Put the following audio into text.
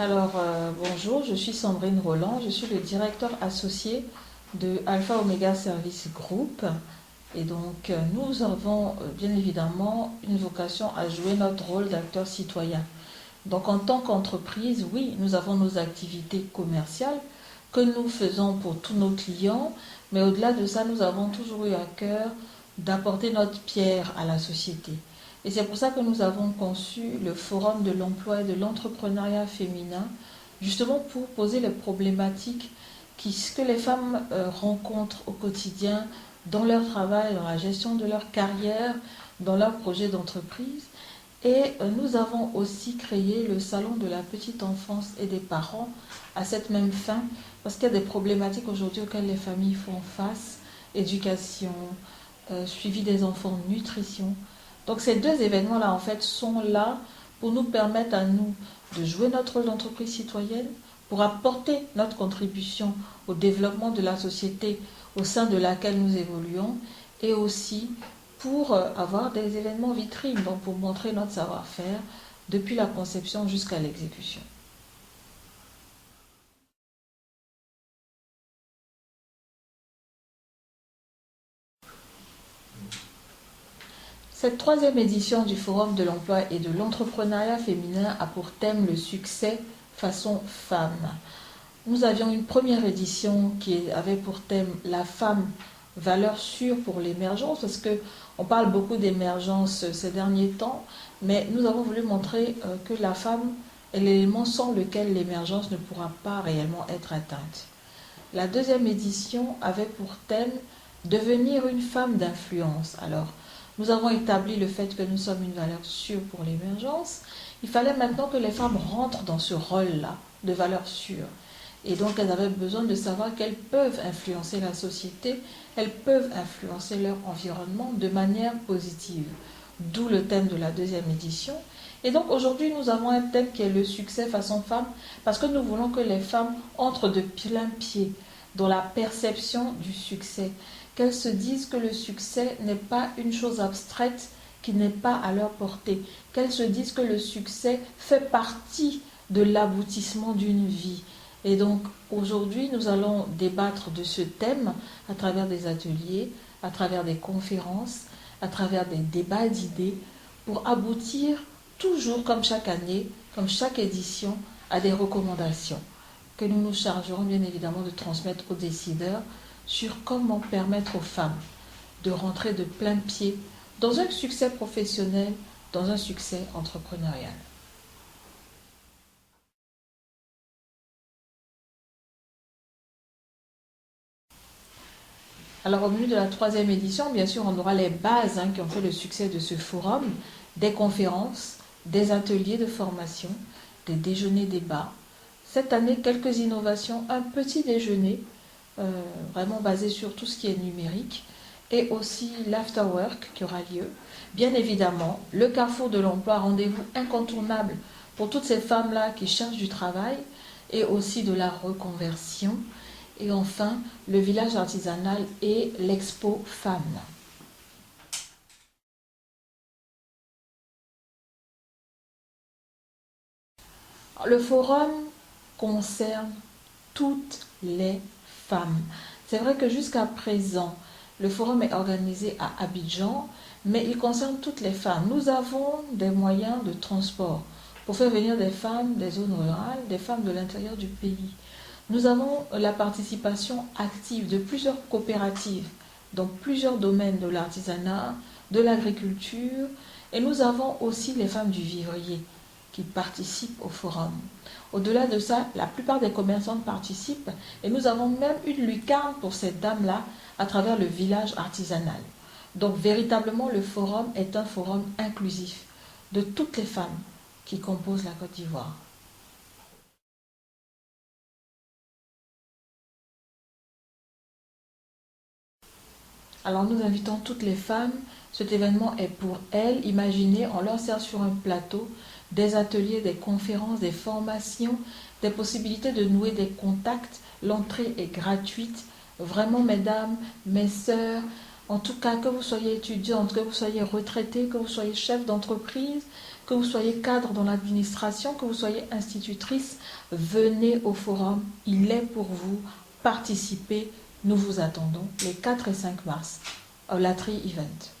Bonjour, je suis Sandrine Roland, je suis le directeur associé de Alpha Omega Service Group. Et donc, nous avons bien évidemment une vocation à jouer notre rôle d'acteur citoyen. Donc, en tant qu'entreprise, oui, nous avons nos activités commerciales que nous faisons pour tous nos clients, mais au-delà de ça, nous avons toujours eu à cœur d'apporter notre pierre à la société. Et c'est pour ça que nous avons conçu le Forum de l'emploi et de l'entrepreneuriat féminin, justement pour poser les problématiques que les femmes rencontrent au quotidien dans leur travail, dans la gestion de leur carrière, dans leurs projets d'entreprise. Et nous avons aussi créé le salon de la petite enfance et des parents à cette même fin, parce qu'il y a des problématiques aujourd'hui auxquelles les familles font face, éducation, suivi des enfants, nutrition. Donc ces deux événements-là, en fait, sont là pour nous permettre à nous de jouer notre rôle d'entreprise citoyenne, pour apporter notre contribution au développement de la société au sein de laquelle nous évoluons, et aussi pour avoir des événements vitrines, donc pour montrer notre savoir-faire depuis la conception jusqu'à l'exécution. Cette troisième édition du Forum de l'emploi et de l'entrepreneuriat féminin a pour thème le succès façon femme. Nous avions une première édition qui avait pour thème la femme, valeur sûre pour l'émergence, parce qu'on parle beaucoup d'émergence ces derniers temps, mais nous avons voulu montrer que la femme est l'élément sans lequel l'émergence ne pourra pas réellement être atteinte. La deuxième édition avait pour thème devenir une femme d'influence. Alors, nous avons établi le fait que nous sommes une valeur sûre pour l'émergence. Il fallait maintenant que les femmes rentrent dans ce rôle-là de valeur sûre. Et donc, elles avaient besoin de savoir qu'elles peuvent influencer la société, elles peuvent influencer leur environnement de manière positive. D'où le thème de la deuxième édition. Et donc, aujourd'hui, nous avons un thème qui est le succès façon femme, parce que nous voulons que les femmes entrent de plein pied dans la perception du succès, qu'elles se disent que le succès n'est pas une chose abstraite qui n'est pas à leur portée, qu'elles se disent que le succès fait partie de l'aboutissement d'une vie. Et donc aujourd'hui, nous allons débattre de ce thème à travers des ateliers, à travers des conférences, à travers des débats d'idées, pour aboutir toujours comme chaque année, comme chaque édition, à des recommandations que nous nous chargerons bien évidemment de transmettre aux décideurs sur comment permettre aux femmes de rentrer de plein pied dans un succès professionnel, dans un succès entrepreneurial. Alors au menu de la troisième édition, bien sûr, on aura les bases qui ont fait le succès de ce forum, des conférences, des ateliers de formation, des déjeuners débats. Cette année, quelques innovations, un petit déjeuner, vraiment basé sur tout ce qui est numérique, et aussi l'afterwork qui aura lieu. Bien évidemment, le carrefour de l'emploi, rendez-vous incontournable pour toutes ces femmes-là qui cherchent du travail et aussi de la reconversion. Et enfin, le village artisanal et l'expo femmes. Le forum concerne toutes les femmes. C'est vrai que jusqu'à présent, le forum est organisé à Abidjan, mais il concerne toutes les femmes. Nous avons des moyens de transport pour faire venir des femmes des zones rurales, des femmes de l'intérieur du pays. Nous avons la participation active de plusieurs coopératives dans plusieurs domaines de l'artisanat, de l'agriculture, et nous avons aussi les femmes du vivrier qui participent au forum. Au-delà de ça, la plupart des commerçantes participent et nous avons même une lucarne pour ces dames-là à travers le village artisanal. Donc véritablement, le forum est un forum inclusif de toutes les femmes qui composent la Côte d'Ivoire. Alors nous invitons toutes les femmes, cet événement est pour elles. Imaginez, on leur sert sur un plateau des ateliers, des conférences, des formations, des possibilités de nouer des contacts. L'entrée est gratuite. Vraiment, mesdames, mes sœurs, En tout cas, que vous soyez étudiante, que vous soyez retraité, que vous soyez chef d'entreprise, que vous soyez cadre dans l'administration, que vous soyez institutrice, venez au forum. Il est pour vous. Participez. Nous vous attendons les 4 et 5 mars au Latry Event.